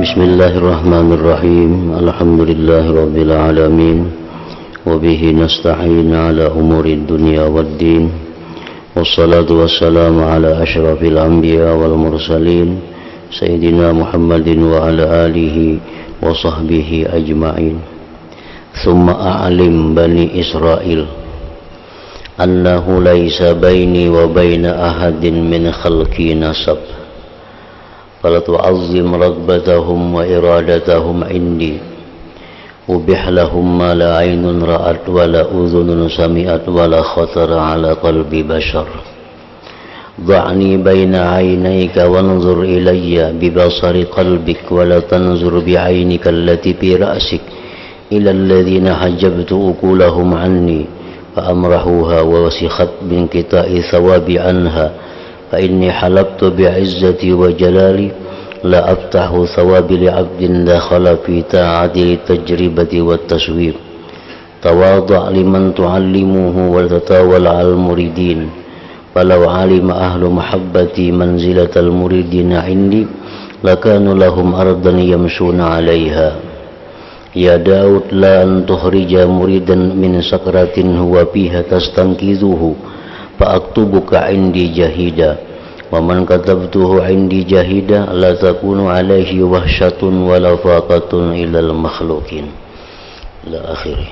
Bismillahirrahmanirrahim. Alhamdulillahirabbil alamin. Wa bihi nasta'in ala umuri dunya waddin. Wassalatu wassalamu ala asyrafil anbiya wal mursalin sayyidina Muhammadin wa ala alihi wa sahbihi ajma'in. Thumma a'lim bani Israil annahu laysa baini wa baina ahadin min khalqi nasab. Fala tu'azzim raghbatahum wa iradatahum indi. Ubih lahum ma la aynun ra'at wa la udhunun sami'at wa la khatara ala qalbi bashar. Dha'ni baina 'ainayka wanzur ilayya bi basari qalbik wa la tanzur bi 'ainika allati fi ra'sik ila alladhina hajabtu uqulahum 'anni fa amrahuha wa wasikhat min qita'i thawabi 'anha. فإني حلبت بعزتي وجلالي لا أفتح ثوابي لعبد دخل في طاعتي للتجربة والتسويب. تواضع لمن تعلمه وتتاول على المريدين. فلو علم أهل محبتي منزلة المريدين عندي لكانوا لهم أرضا يمشون عليها. يا داود لا أن تخرج مريدا من سكرة هو فيها تستنقذه فأكتبك عندي جهيدا ومن كتبته عندي جهيدا لا تكون عليه وحشة ولا فاقة إلى المخلوقين إلى آخره.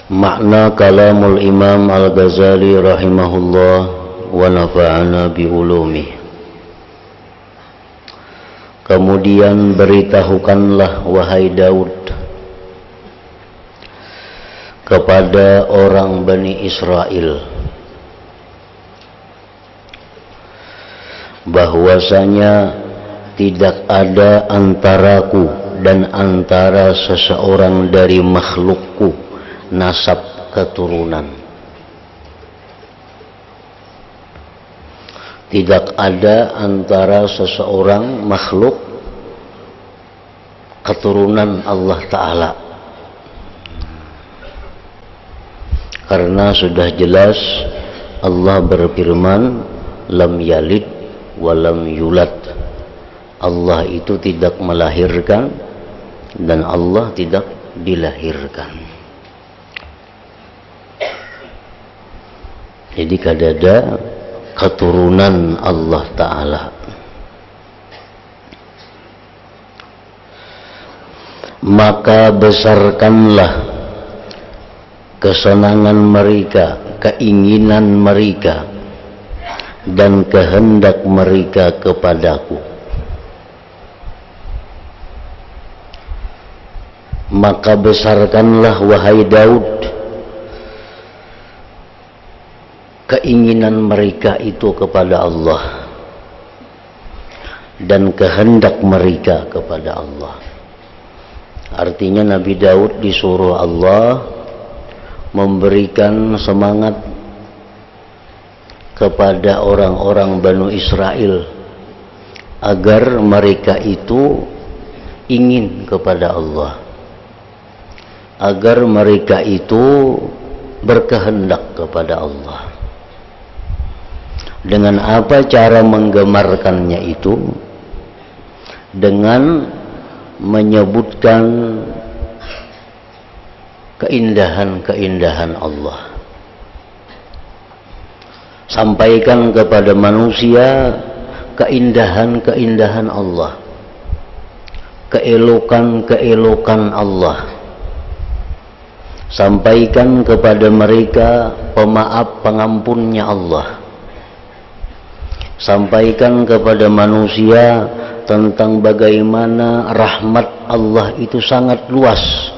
Makna kalamul Imam Al-Ghazali rahimahullah wa nafa'ana bi ulumih. Kemudian beritahukanlah wahai Daud kepada orang Bani Israel bahwasanya tidak ada antaraku dan antara seseorang dari makhlukku nasab keturunan. Tidak ada antara seseorang makhluk keturunan Allah Ta'ala. Karena sudah jelas Allah berfirman lam yalid wa lam yulad. Allah itu tidak melahirkan dan Allah tidak dilahirkan. Jadi kadada keturunan Allah Ta'ala. Maka besarkanlah kesenangan mereka, keinginan mereka dan kehendak mereka kepadaku. Maka besarkanlah wahai Daud keinginan mereka itu kepada Allah dan kehendak mereka kepada Allah. Artinya Nabi Daud disuruh Allah memberikan semangat kepada orang-orang Banu Israel agar mereka itu ingin kepada Allah, agar mereka itu berkehendak kepada Allah. Dengan apa cara menggemarkannya itu? Dengan menyebutkan keindahan-keindahan Allah. Sampaikan kepada manusia keindahan-keindahan Allah, keelokan-keelokan Allah. Sampaikan kepada mereka pemaaf pengampunnya Allah. Sampaikan kepada manusia tentang bagaimana rahmat Allah itu sangat luas.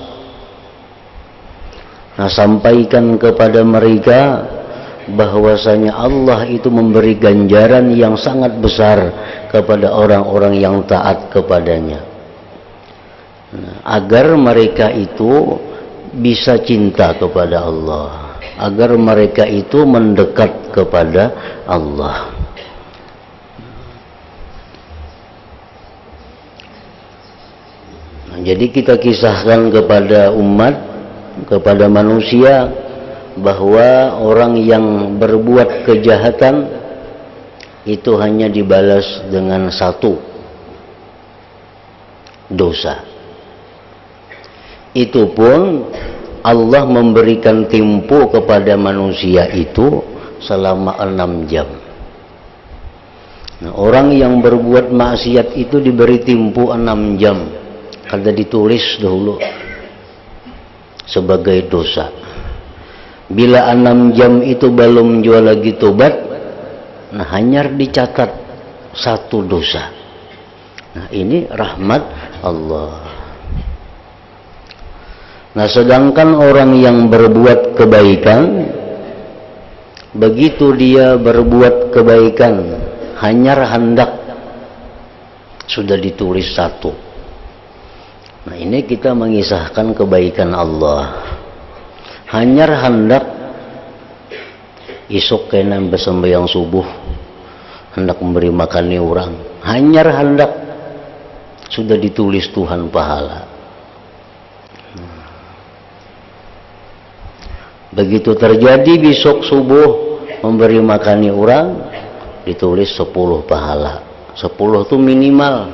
Nah, sampaikan kepada mereka bahwasanya Allah itu memberi ganjaran yang sangat besar kepada orang-orang yang taat kepadanya. Nah, agar mereka itu bisa cinta kepada Allah, agar mereka itu mendekat kepada Allah. Nah, jadi kita kisahkan kepada umat, kepada manusia, bahwa orang yang berbuat kejahatan itu hanya dibalas dengan satu dosa. Itu pun Allah memberikan tempo kepada manusia itu selama 6 jam. Nah, orang yang berbuat maksiat itu diberi tempo 6 jam. Kada ditulis dahulu sebagai dosa. Bila 6 jam itu belum jual lagi tobat, nah hanya dicatat satu dosa. Nah, ini rahmat Allah. Nah, sedangkan orang yang berbuat kebaikan, begitu dia berbuat kebaikan, hanya hendak sudah ditulis satu. Nah, ini kita mengisahkan kebaikan Allah. Hanya hendak isuk kena bersembahyang subuh, hendak memberi makan orang, hanya hendak sudah ditulis Tuhan pahala. Begitu terjadi besok subuh memberi makani orang, ditulis 10 pahala. 10 itu minimal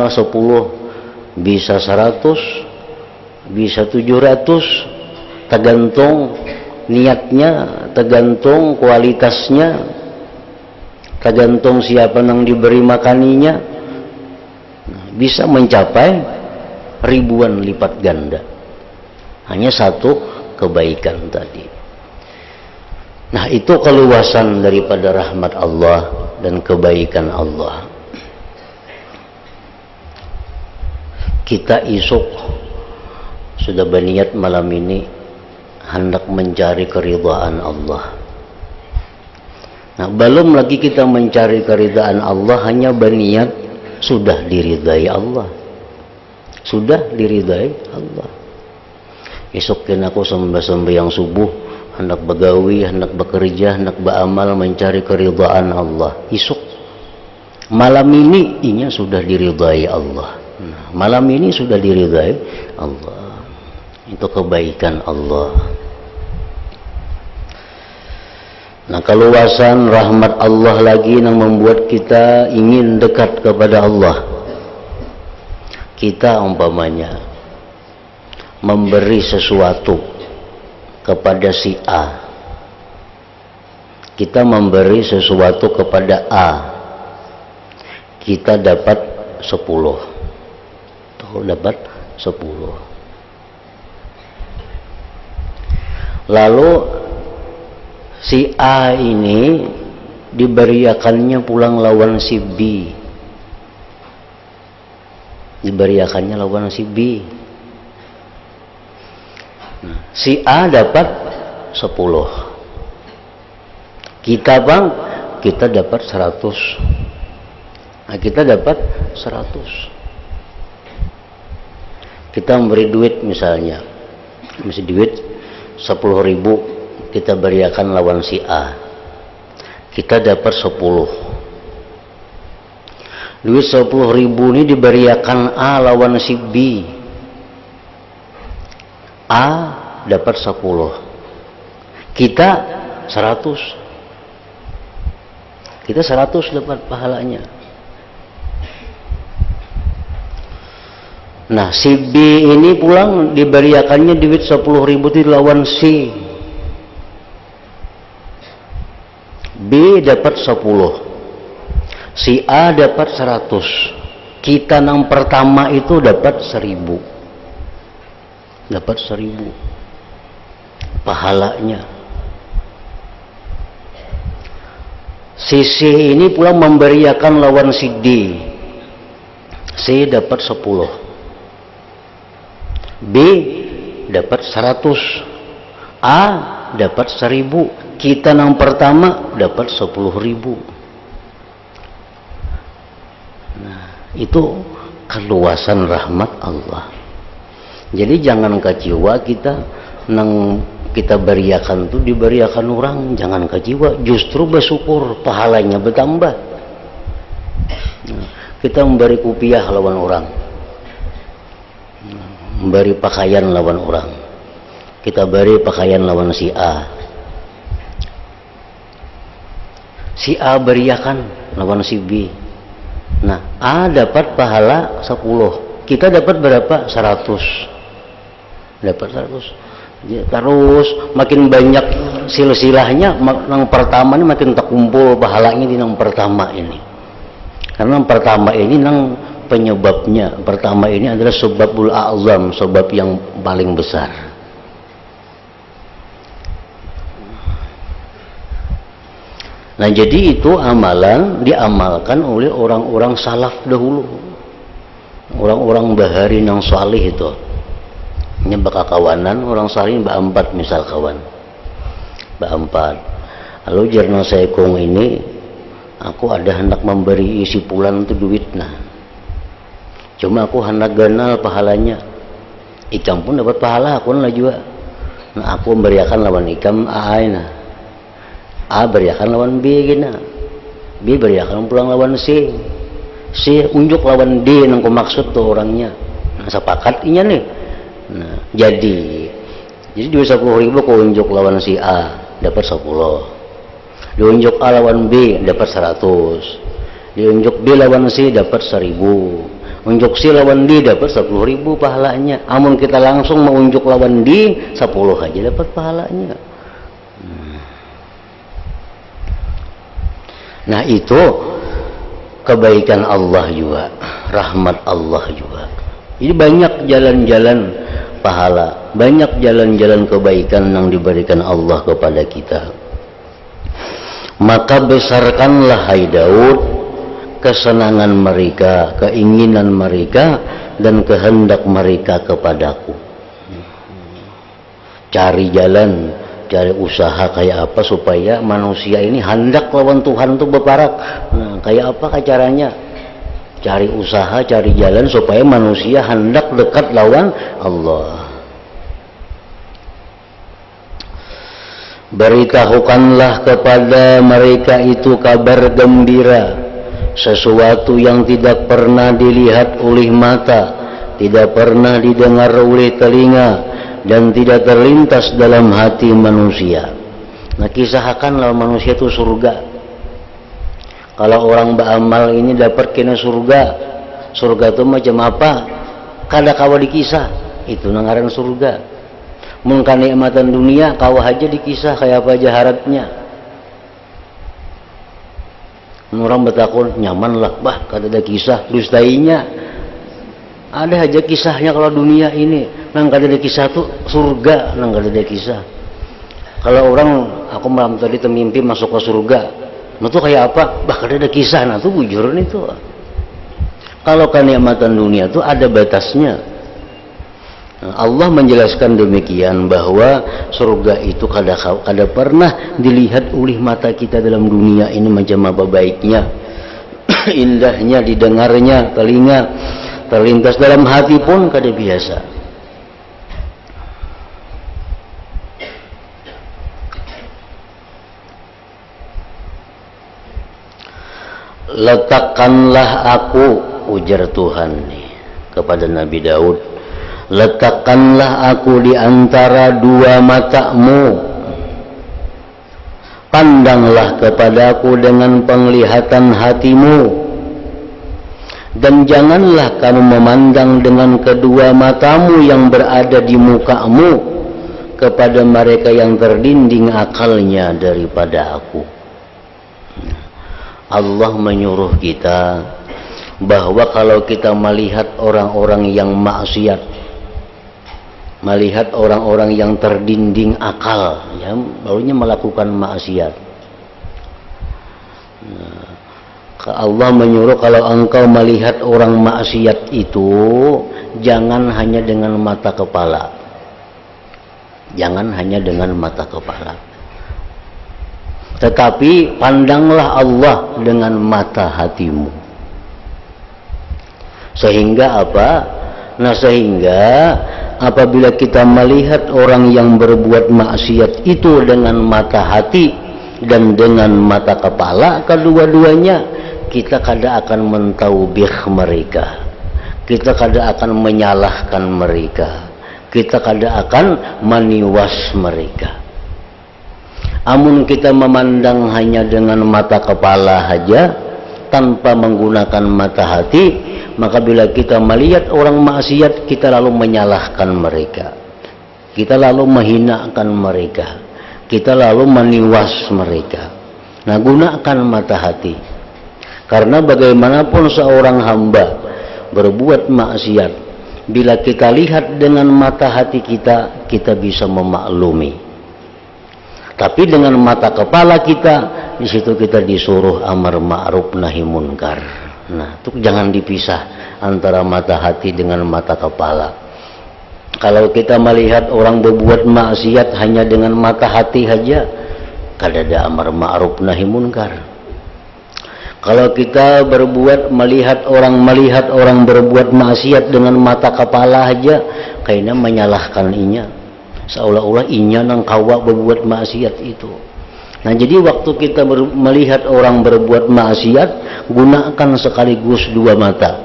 10, bisa 100, bisa 700, tergantung niatnya, tergantung kualitasnya, tergantung siapa yang diberi makaninya. Bisa mencapai ribuan lipat ganda, hanya satu kebaikan tadi. Nah, itu keluasan daripada rahmat Allah dan kebaikan Allah. Kita isuk sudah berniat malam ini hendak mencari keridhaan Allah. Nah, belum lagi kita mencari keridhaan Allah, hanya berniat sudah diridai Allah. Sudah diridai Allah. Esokin aku sembahyang subuh, hendak begawi, hendak bekerja, hendak beramal mencari keridhaan Allah. Esok malam ini inya sudah diridai Allah. Nah, malam ini sudah diridai Allah. Itu kebaikan Allah. Nah, keluasan rahmat Allah lagi yang membuat kita ingin dekat kepada Allah. Kita umpamanya memberi sesuatu kepada si A. Kita memberi sesuatu kepada A. Kita dapat 10. Tuh, dapat 10. Lalu si A ini diberiakannya pulang lawan si B. Diberiakannya lawan si B. Si A dapat 10. Kita bang, kita dapat 100. Nah, kita dapat 100. Kita memberi duit misalnya, mesti duit 10.000, kita beriakan lawan si A. Kita dapat 10. Duit 10.000 ini diberiakan A lawan si B. A dapat 10. Kita 100. Kita 100 dapat pahalanya. Nah, si B ini pulang diberiakannya duit 10.000 di lawan C. B dapat 10. Si A dapat 100. Kita yang pertama itu dapat 1.000. Dapat 1.000 pahalanya. Si C ini pulang memberiakan lawan si D. C dapat 10. B dapat 100. A dapat 1.000. Kita yang pertama dapat 10.000. Nah, itu keluasan rahmat Allah. Jadi jangan kecewa kita nang kita beriakan tuh diberiakan orang, jangan kecewa, justru bersyukur, pahalanya bertambah. Nah, kita memberi kupiah lawan orang, memberi pakaian lawan orang, kita beri pakaian lawan si A. Si A beriakan lawan si B. Nah, A dapat pahala 10. Kita dapat berapa? 100. Dapat 100. Terus makin banyak silsilahnya, yang pertama ini makin terkumpul pahalanya di yang pertama ini. Karena yang pertama ini yang penyebabnya, pertama ini adalah sebabul a'zam, sebab yang paling besar. Nah, jadi itu amalan diamalkan oleh orang-orang salaf dahulu, orang-orang bahari yang salih itu. Ini bakal kawanan orang salih mbak 4 misal kawan, mbak 4. Lalu jarna sekong ini, aku ada hendak memberi isi pulan itu duit nah. Cuma aku hendak ganal pahalanya. Ikam pun dapat pahala, aku lah juga. Nah, aku memberiakan lawan ikam A. A beriakan lawan B gina, B beriakan pulang lawan C unjuk lawan D yang maksud tuh orangnya. Nah, sepakat inya nih. Nah, jadi 20.000 kau unjuk lawan si A dapat 10, diunjuk A lawan B dapat 100, diunjuk B lawan C dapat 1000, unjuk C lawan D dapat 10.000 pahalanya. Amun kita langsung mengunjuk lawan D 10 aja dapat pahalanya. Nah, itu kebaikan Allah juga, rahmat Allah juga. Jadi banyak jalan-jalan pahala, banyak jalan-jalan kebaikan yang diberikan Allah kepada kita. Maka besarkanlah hai Daud kesenangan mereka, keinginan mereka dan kehendak mereka kepadaku. Cari jalan, cari usaha kayak apa supaya manusia ini hendak lawan Tuhan tuh berparak. Nah, kayak apa caranya? Cari usaha, cari jalan supaya manusia hendak dekat lawan Allah. Beritahukanlah kepada mereka itu kabar gembira, sesuatu yang tidak pernah dilihat oleh mata, tidak pernah didengar oleh telinga, dan tidak terlintas dalam hati manusia. Nah, kisahkanlah manusia itu surga. Kalau orang beramal ini dapat kena surga. Surga itu macam apa? Kada kawa dikisah. Itu nangaran surga. Mun kenikmatan dunia kawa aja dikisah kayak apa aja harapnya. Orang bertakun nyaman lah, bah kada ada kisah dustainya. Ada aja kisahnya kalau dunia ini. Nang kada ada kisah tuh surga, nang kada ada kisah. Kalau orang, aku malam tadi termimpi masuk ke surga, nah tuh kayak apa? Bah kada ada kisah, nah tuh bujur itu. Kalau kenikmatan dunia tuh ada batasnya. Nah, Allah menjelaskan demikian bahwa surga itu kada pernah dilihat oleh mata kita dalam dunia ini macam apa baiknya, indahnya didengarnya telinga, terlintas dalam hati pun kada biasa. Letakkanlah aku, ujar Tuhan nih kepada Nabi Daud, letakkanlah aku di antara dua matamu, pandanglah kepadaku dengan penglihatan hatimu, dan janganlah kamu memandang dengan kedua matamu yang berada di mukamu kepada mereka yang terdinding akalnya daripada aku. Allah menyuruh kita bahwa kalau kita melihat orang-orang yang maksiat, melihat orang-orang yang terdinding akal, ya, barunya melakukan maksiat. Nah, Allah menyuruh kalau engkau melihat orang maksiat itu, jangan hanya dengan mata kepala, jangan hanya dengan mata kepala. Tetapi pandanglah Allah dengan mata hatimu. Sehingga apa? Nah, sehingga apabila kita melihat orang yang berbuat maksiat itu dengan mata hati dan dengan mata kepala, kedua-duanya, kita kada akan mentaubih mereka, kita kada akan menyalahkan mereka, kita kada akan meniwas mereka. Amun kita memandang hanya dengan mata kepala saja tanpa menggunakan mata hati, maka bila kita melihat orang maksiat, kita lalu menyalahkan mereka, kita lalu menghinakan mereka, kita lalu meniwas mereka. Nah, gunakan mata hati, karena bagaimanapun seorang hamba berbuat maksiat, bila kita lihat dengan mata hati kita, kita bisa memaklumi. Tapi dengan mata kepala kita, di situ kita disuruh amar ma'ruf nahi munkar. Nah, itu jangan dipisah antara mata hati dengan mata kepala. Kalau kita melihat orang berbuat maksiat hanya dengan mata hati saja, kada ada amar ma'ruf nahi munkar. Kalau kita melihat orang berbuat maksiat dengan mata kepala saja, kayaknya menyalahkan inya, seolah-olah inya nang kawa berbuat maksiat itu. Nah, jadi waktu kita melihat orang berbuat maksiat, gunakan sekaligus dua mata,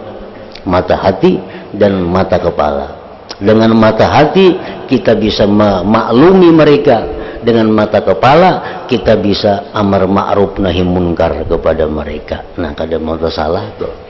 mata hati dan mata kepala. Dengan mata hati kita bisa memaklumi mereka, dengan mata kepala kita bisa amar ma'ruf nahi munkar kepada mereka. Nah, kada mau salah tuh.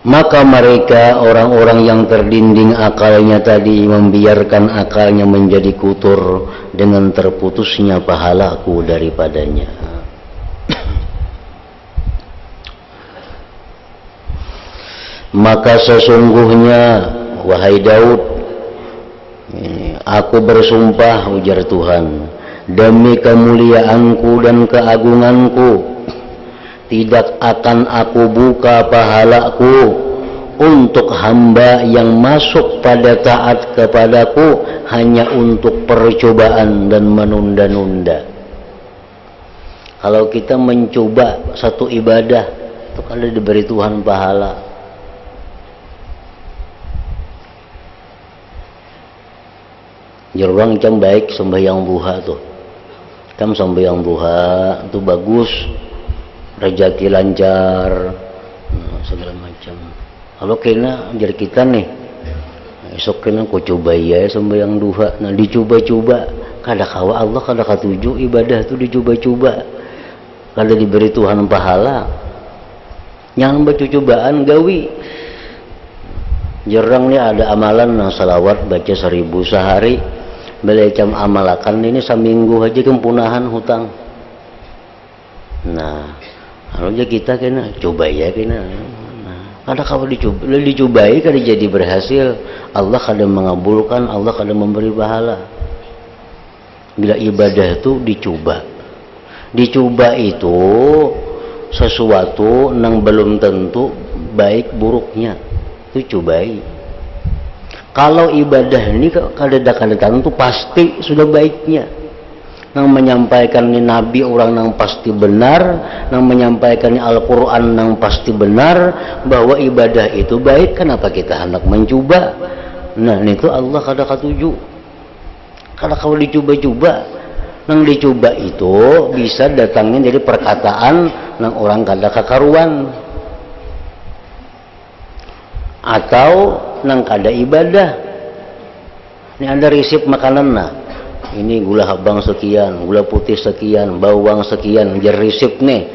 Maka mereka, orang-orang yang terdinding akalnya tadi, membiarkan akalnya menjadi kotor dengan terputusnya pahalaku daripadanya. Maka sesungguhnya, wahai Daud, aku bersumpah, ujar Tuhan, demi kemuliaanku dan keagunganku, tidak akan aku buka pahalaku untuk hamba yang masuk pada taat kepadaku hanya untuk percobaan dan menunda-nunda. Kalau kita mencoba satu ibadah, itu kan diberi Tuhan pahala. Jerwang jam baik sembahyang duha tuh. Kam sembahyang duha itu bagus. Rezeki lancar, segala macam. Kalau kena jadi kita nih, esok kena kau coba ya sembahyang duha. Nah, dicoba-coba, kada kawa Allah kada katuju ibadah tu dicoba-coba, kada diberi Tuhan pahala. Yang baca cobaan gawi. Jarang nih ada amalan nah salawat baca 1000 sehari, belecam amalakan ini seminggu aja kempunahan hutang. Nah, kalau kita kena coba ya kena. Nah, kada kalau dicobai kada jadi berhasil, Allah kada mengabulkan, Allah kada memberi pahala. Bila ibadah itu dicoba itu sesuatu yang belum tentu baik buruknya, itu cobai. Kalau ibadah ini kada tentu pasti sudah baiknya. Nang menyampaikan ni Nabi orang nang pasti benar, nang menyampaikan ni Al-Quran nang pasti benar, bahwa ibadah itu baik, kenapa kita hendak mencoba? Nah, itu Allah kada katuju. Kada kau dicoba-coba, nang dicoba itu bisa datangnya dari perkataan nang orang kada kakaruan, atau nang kada ibadah. Ini ada resep makanan nah. Ini gula habang sekian, gula putih sekian, bawang sekian, jar resep nih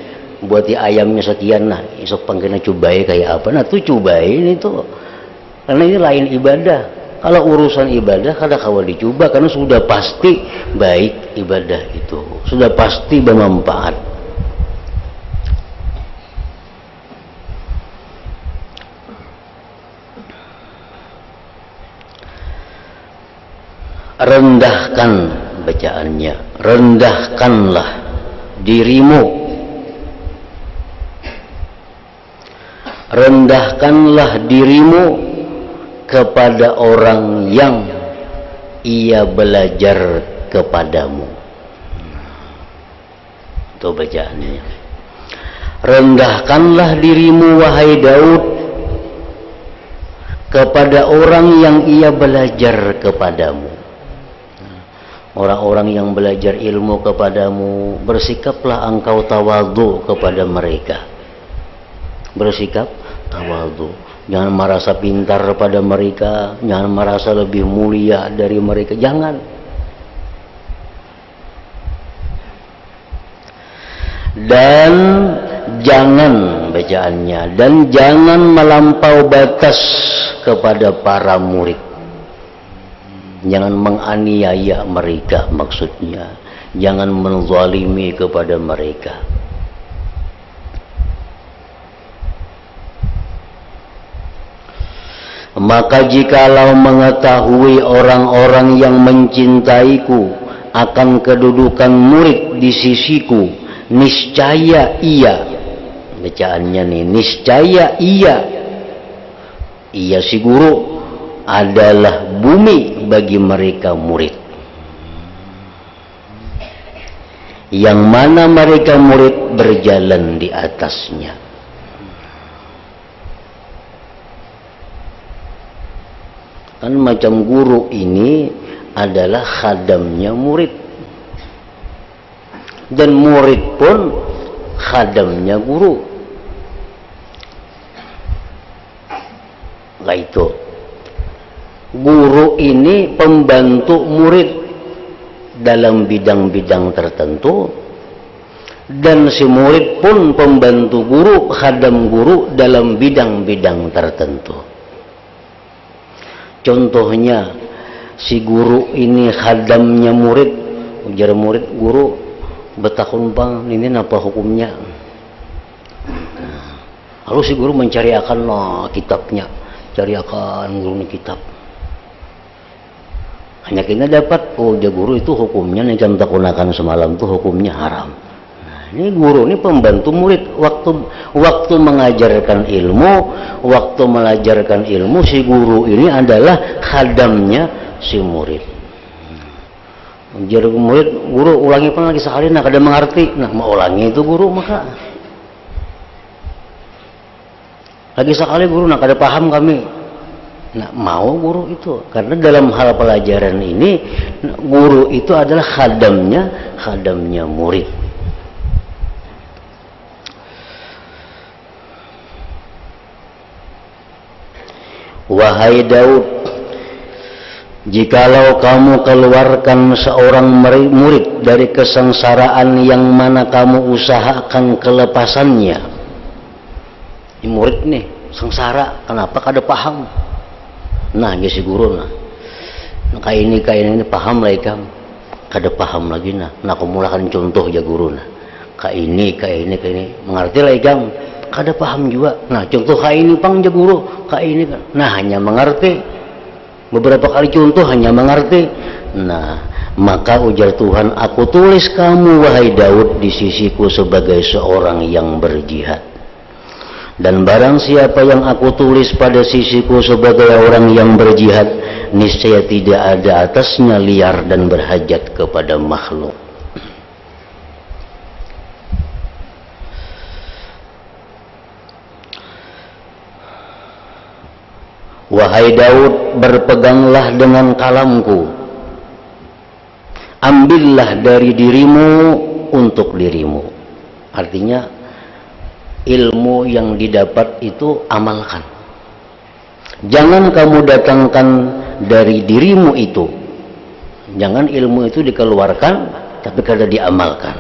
buat ayamnya sekian. Nah, esok panggilnya cobai kayak apa? Nah, tuh cobain itu, karena ini lain ibadah. Kalau urusan ibadah kada kawal dicoba, karena sudah pasti baik ibadah itu, sudah pasti bermanfaat. Rendahkan bacaannya, rendahkanlah dirimu, rendahkanlah dirimu kepada orang yang ia belajar kepadamu. Itu bacaannya. Rendahkanlah dirimu wahai Daud kepada orang yang ia belajar kepadamu. orang-orang yang belajar ilmu kepadamu, bersikaplah engkau tawadhu kepada mereka. Bersikap tawadhu. Jangan merasa pintar pada mereka, jangan merasa lebih mulia dari mereka, jangan. Dan jangan bacaannya, dan jangan melampau batas kepada para murid. Jangan menganiaya mereka, maksudnya jangan menzalimi kepada mereka. Maka jikalau mengetahui orang-orang yang mencintaiku akan kedudukan murid di sisiku, niscaya ia, bacaannya nih, niscaya ia si guru adalah bumi bagi mereka murid, yang mana mereka murid berjalan di atasnya. Kan macam guru ini adalah khadamnya murid, dan murid pun khadamnya guru. Nah itu, guru ini pembantu murid dalam bidang-bidang tertentu, dan si murid pun pembantu guru, khadam guru dalam bidang-bidang tertentu. Contohnya, si guru ini khadamnya murid, ujar murid, guru betakun bang, ini apa hukumnya? Lalu si guru mencari akan kitabnya, cari akan guru kitab. Hanya kita dapat, oh dia guru itu hukumnya yang jam takunakan semalam itu hukumnya haram. Nah, ini guru ini pembantu murid, waktu mengajarkan ilmu, si guru ini adalah khadamnya si murid. Jadi murid, guru ulangi apa lagi sekali, nah kada mengerti, nah mau ulangi itu guru, maka lagi sekali guru, nah kada paham kami, nah mau guru itu, karena dalam hal pelajaran ini guru itu adalah khadamnya murid. Wahai Daud, jikalau kamu keluarkan seorang murid dari kesengsaraan yang mana kamu usahakan kelepasannya. Ini murid nih, sengsara, kenapa kada paham? Nah, si guru nah. Kayak ini paham lah ikam. Kada paham lagi nah. Nah, aku mulakan contoh ya guru nah. Kayak ini. Mengerti lah ikam. Kada paham juga. Nah, contoh kayak ini pang ya guru. Kayak ini. Nah, hanya mengerti. Beberapa kali contoh hanya mengerti. Nah, maka ujar Tuhan, aku tulis kamu wahai Daud di sisiku sebagai seorang yang berjihad. Dan barang siapa yang aku tulis pada sisiku sebagai orang yang berjihad, niscaya tidak ada atasnya liar dan berhajat kepada makhluk. Wahai Daud, berpeganglah dengan kalamku, ambillah dari dirimu untuk dirimu. Artinya ilmu yang didapat itu amalkan. Jangan kamu datangkan dari dirimu itu. Jangan ilmu itu dikeluarkan tapi kada diamalkan.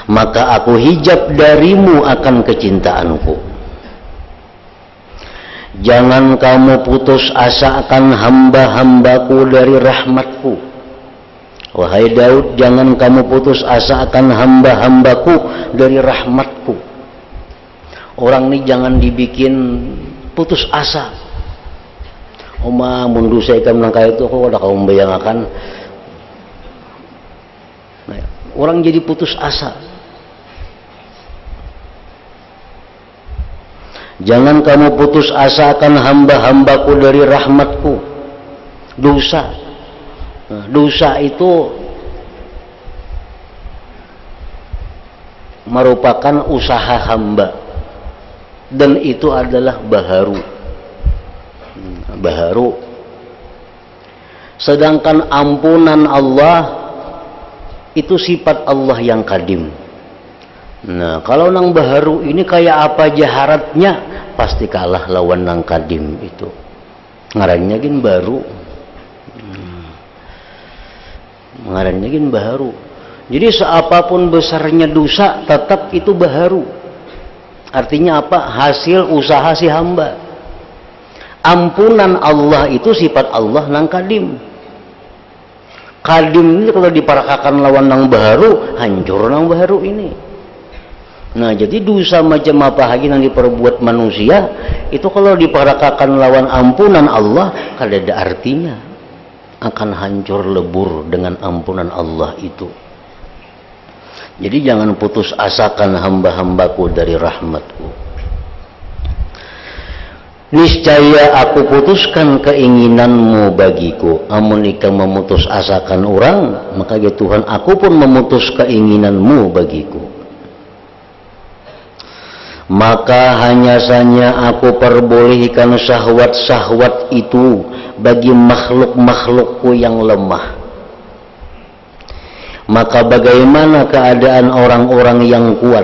Maka aku hijab darimu akan kecintaanku. Jangan kamu putus asa akan hamba-hambaku dari rahmatku. Wahai Daud, jangan kamu putus asa akan hamba-hambaku dari rahmatku. Orang ini jangan dibikin putus asa. Oma mundu saya ikan nangka itu aku ada kamu membayangkan. Nah, orang jadi putus asa. Jangan kamu putus asa akan hamba-hambaku dari rahmatku. Dosa. Nah, dosa itu merupakan usaha hamba, dan itu adalah baharu. Sedangkan ampunan Allah itu sifat Allah yang kadim. Nah, kalau nang baharu ini kayak apa aja syaratnya, pasti kalah lawan nang kadim itu. Ngarannya gin baru. Ngarannya gin baharu. Jadi seapapun besarnya dosa, tetap itu baharu. Artinya apa? Hasil usaha si hamba. Ampunan Allah itu sifat Allah nang kadim. Kadim ini kalau diparakakan lawan nang baharu, hancur nang baharu ini. Nah, jadi dosa macam apa lagi yang diperbuat manusia itu kalau diparakakan lawan ampunan Allah, kada ada artinya. Akan hancur lebur dengan ampunan Allah itu. Jadi jangan putus asakan hamba-hambaku dari rahmatku. Niscaya aku putuskan keinginanmu bagiku. Amun ikang memutus asakan orang, maka ya Tuhan, aku pun memutus keinginanmu bagiku. Maka hanya saja aku perbolehkan syahwat-syahwat itu bagi makhluk-makhlukku yang lemah. Maka bagaimana keadaan orang-orang yang kuat?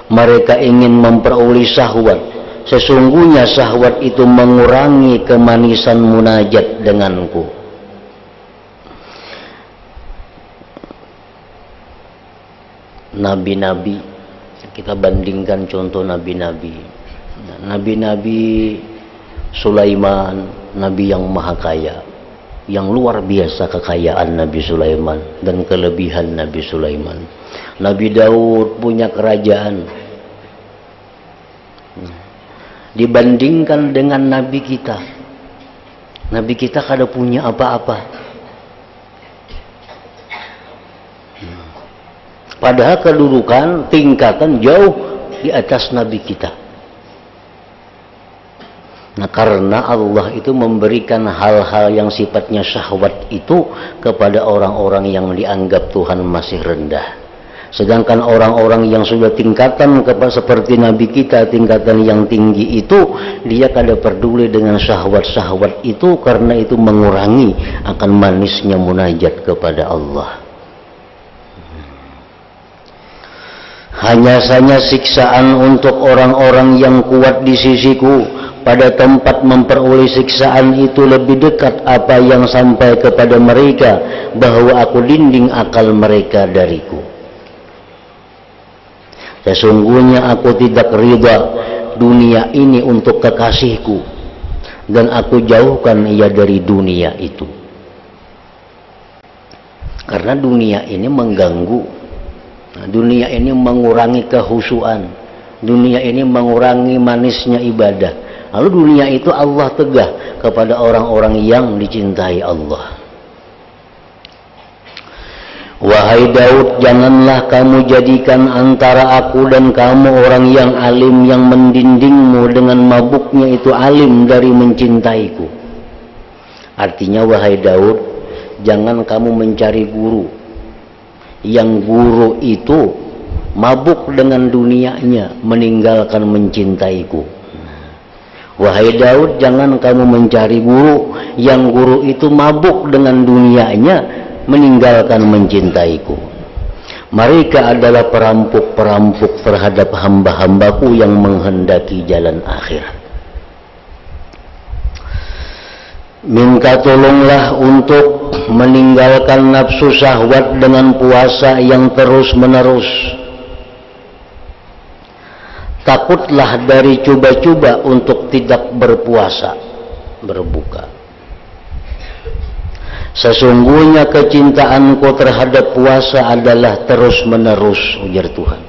Mereka ingin memperoleh syahwat. Sesungguhnya syahwat itu mengurangi kemanisan munajat denganku. Nabi-nabi, kita bandingkan contoh nabi-nabi. Nabi-nabi Sulaiman, nabi yang maha kaya, yang luar biasa kekayaan Nabi Sulaiman dan kelebihan Nabi Sulaiman. Nabi Daud punya kerajaan. Dibandingkan dengan nabi kita, nabi kita kada punya apa-apa. Padahal kedudukan, tingkatan jauh di atas nabi kita. Nah, karena Allah itu memberikan hal-hal yang sifatnya syahwat itu kepada orang-orang yang dianggap Tuhan masih rendah. Sedangkan orang-orang yang sudah tingkatan seperti nabi kita, tingkatan yang tinggi itu, dia kada peduli dengan syahwat-syahwat itu, karena itu mengurangi akan manisnya munajat kepada Allah. Hanya saja siksaan untuk orang-orang yang kuat di sisiku. Pada tempat memperoleh siksaan itu lebih dekat apa yang sampai kepada mereka, bahwa aku dinding akal mereka dariku. Sesungguhnya aku tidak ridha dunia ini untuk kekasihku, dan aku jauhkan ia dari dunia itu. Karena dunia ini mengganggu. Dunia ini mengurangi kehusuan. Dunia ini mengurangi manisnya ibadah. Lalu dunia itu Allah tegah kepada orang-orang yang dicintai Allah. Wahai Daud, janganlah kamu jadikan antara aku dan kamu orang yang alim yang mendindingmu dengan mabuknya itu alim dari mencintaiku. Artinya, wahai Daud, jangan kamu mencari guru yang guru itu mabuk dengan dunianya, meninggalkan mencintaiku. Wahai Daud, jangan kamu mencari guru yang guru itu mabuk dengan dunianya, meninggalkan mencintaiku. Mereka adalah perampok-perampok terhadap hamba-hambaku yang menghendaki jalan akhirat. Minta tolonglah untuk meninggalkan nafsu syahwat dengan puasa yang terus-menerus. Takutlah dari coba-coba untuk tidak berpuasa, berbuka. Sesungguhnya kecintaanku terhadap puasa adalah terus-menerus, ujar Tuhan.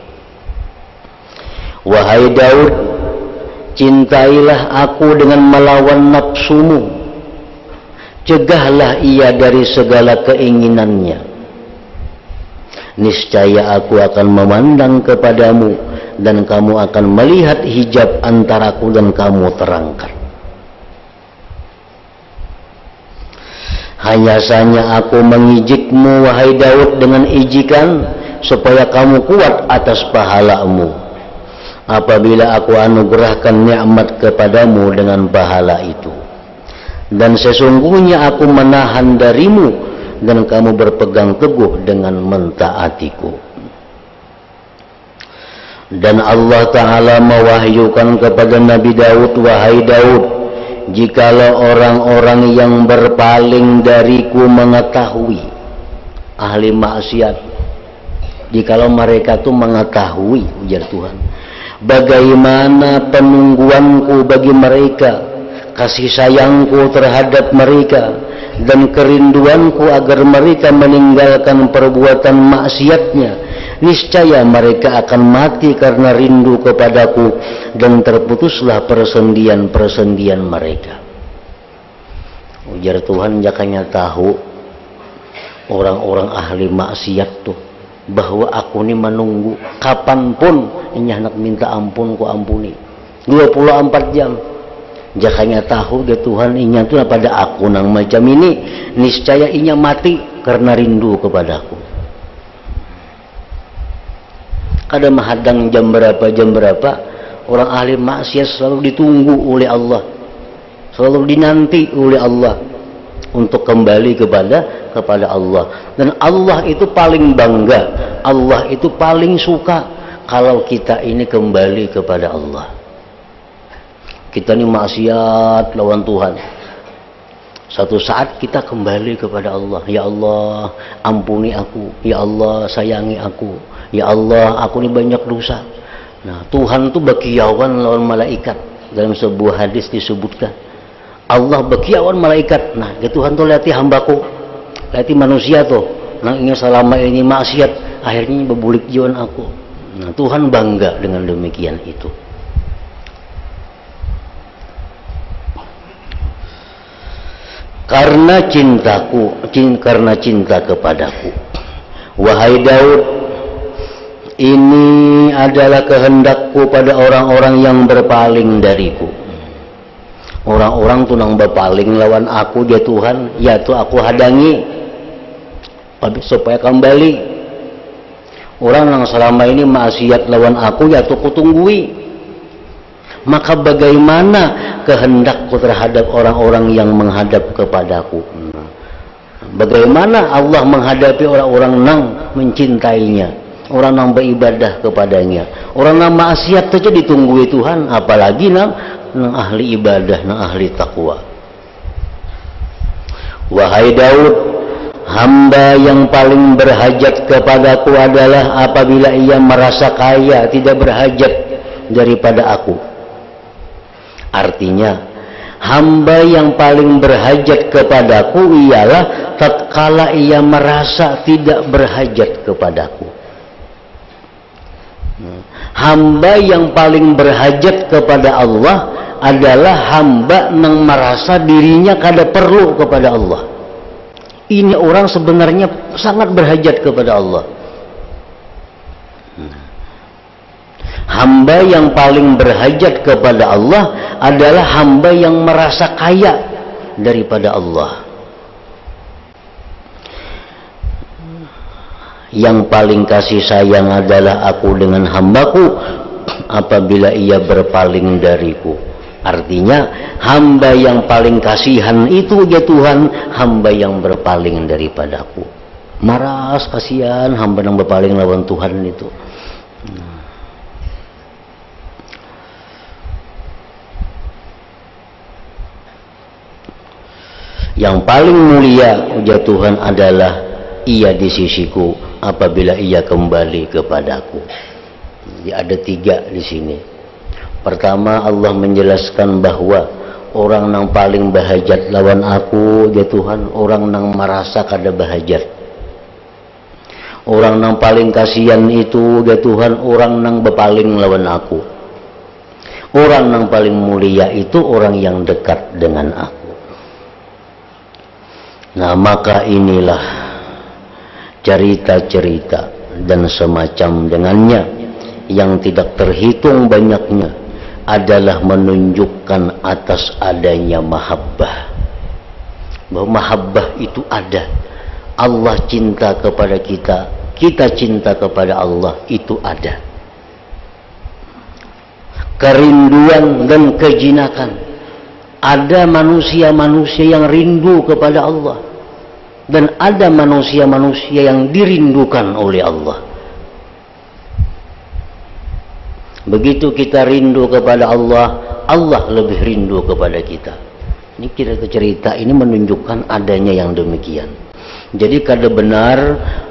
Wahai Daud, cintailah aku dengan melawan nafsumu. Cegahlah ia dari segala keinginannya. Niscaya aku akan memandang kepadamu, dan kamu akan melihat hijab antaraku dan kamu terangkat. Hanya saja aku mengijikmu, wahai Daud, dengan ijikan, supaya kamu kuat atas pahalamu. Apabila aku anugerahkan nikmat kepadamu dengan pahala itu. dan sesungguhnya aku menahan darimu dan kamu berpegang teguh dengan mentaatiku. Dan Allah Ta'ala mewahyukan kepada Nabi Daud, wahai Daud, jikalau orang-orang yang berpaling dariku mengetahui, ahli maksiat, jikalau mereka itu mengetahui, ujar Tuhan, bagaimana penungguanku bagi mereka, kasih sayangku terhadap mereka, dan kerinduanku agar mereka meninggalkan perbuatan maksiatnya, niscaya mereka akan mati karena rindu kepadaku, dan terputuslah persendian-persendian mereka. Ujar Tuhan, jakanya tahu orang-orang ahli maksiat tuh bahwa aku ini menunggu kapanpun ini hendak minta ampun ku ampuni 24 jam. Jakanya tahu dia Tuhan inya tuh pada aku nang macam ini, niscaya inya mati karena rindu kepadaku. Kada mahadang jam berapa, orang ahli maksiat selalu ditunggu oleh Allah, selalu dinanti oleh Allah untuk kembali kepada Allah. Dan Allah itu paling bangga, Allah itu paling suka kalau kita ini kembali kepada Allah. Kita ini maksiat lawan Tuhan, satu saat kita kembali kepada Allah. Ya Allah, ampuni aku. Ya Allah, sayangi aku. Ya Allah, aku ini banyak dosa. Nah, Tuhan tuh bakiawan lawan malaikat. Dalam sebuah hadis disebutkan, Allah bakiawan malaikat. Nah, ke Tuhan tuh lihat hambaku, lihat manusia tuh, nah ini selama ini maksiat, akhirnya bebulik jiwan aku. Nah, Tuhan bangga dengan demikian itu. Karena cinta kepadaku, wahai Daud, ini adalah kehendakku pada orang-orang yang berpaling dariku. Orang-orang tunang berpaling lawan aku, dia Tuhan, ya tuh aku hadangi supaya kembali. Orang yang selama ini maksiat lawan aku, ya tuh kutunggui. Maka bagaimana kehendakku terhadap orang-orang yang menghadap kepadaku? Bagaimana Allah menghadapi orang-orang yang mencintainya, orang yang beribadah kepadanya? Orang yang maksiat saja ditunggu Tuhan, apalagi nang ahli ibadah, nang ahli takwa. Wahai Daud, hamba yang paling berhajat kepadaku adalah apabila ia merasa kaya, tidak berhajat daripada aku. Artinya, hamba yang paling berhajat kepadaku ialah tatkala ia merasa tidak berhajat kepadaku. Hamba yang paling berhajat kepada Allah adalah hamba yang merasa dirinya kada perlu kepada Allah. Ini orang sebenarnya sangat berhajat kepada Allah. Hamba yang paling berhajat kepada Allah adalah hamba yang merasa kaya daripada Allah. Yang paling kasih sayang adalah aku dengan hambaku apabila ia berpaling dariku. Artinya hamba yang paling kasihan itu ya Tuhan, hamba yang berpaling daripadaku. Maras kasihan hamba yang berpaling lawan Tuhan itu. Yang paling mulia ujar Tuhan adalah ia di sisiku apabila ia kembali kepadaku. Jadi ada 3 di sini. Pertama, Allah menjelaskan bahwa orang yang paling bahajat lawan aku ya Tuhan, orang yang merasa kada bahajat. Orang yang paling kasihan itu ya Tuhan, orang yang berpaling lawan aku. Orang yang paling mulia itu orang yang dekat dengan aku. Nah, maka inilah cerita-cerita dan semacam dengannya yang tidak terhitung banyaknya adalah menunjukkan atas adanya mahabbah. Bahwa mahabbah itu ada. Allah cinta kepada kita, kita cinta kepada Allah, itu ada. Kerinduan dan kejinakan ada manusia-manusia yang rindu kepada Allah, dan ada manusia-manusia yang dirindukan oleh Allah. Begitu kita rindu kepada Allah, Allah lebih rindu kepada kita. Ini cerita ini menunjukkan adanya yang demikian. Jadi kada benar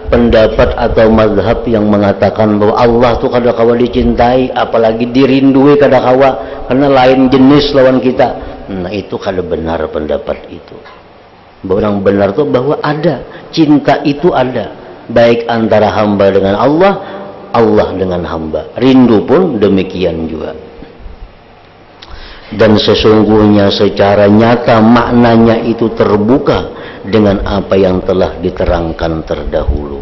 pendapat atau mazhab yang mengatakan bahwa Allah tuh kada kawa dicintai, apalagi dirindui kada kawa, karena lain jenis lawan kita. Nah, itu kada benar pendapat itu. Yang benar tuh bahwa ada, cinta itu ada, baik antara hamba dengan Allah, Allah dengan hamba. Rindu pun demikian juga. Dan sesungguhnya secara nyata maknanya itu terbuka dengan apa yang telah diterangkan terdahulu.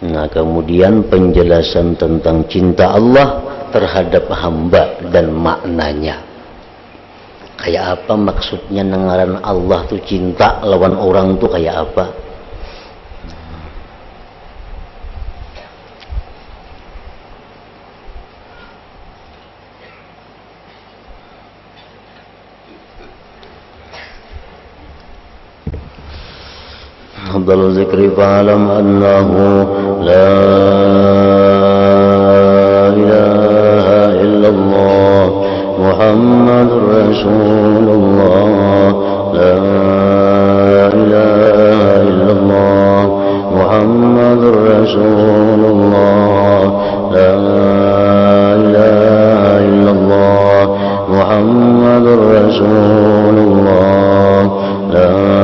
Nah, kemudian penjelasan tentang cinta Allah terhadap hamba dan maknanya. Kayak apa maksudnya nengaran Allah tuh cinta lawan orang tuh kayak apa? أفضل الذكر فاعلم أنه لا إله إلا الله محمد رسول الله لا إله إلا الله محمد رسول الله لا إله إلا الله محمد رسول الله لا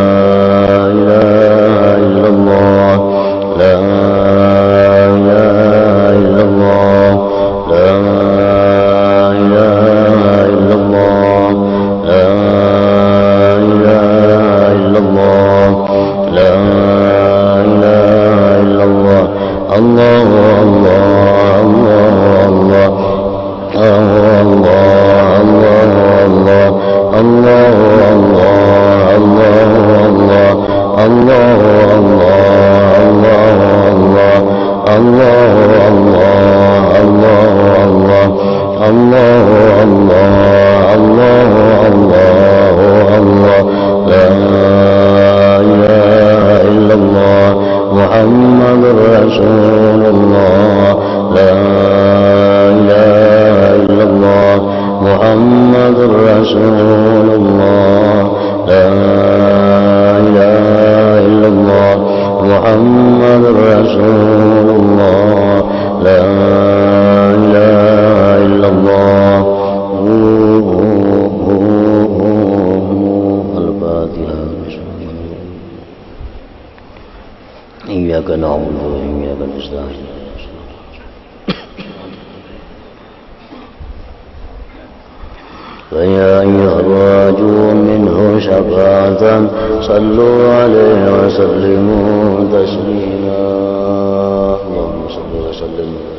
إياك نعبد وإياك نستعين فيا أيها الراجون منه شفاعة صلوا عليه وسلموا تسليما اللهم صل وسلم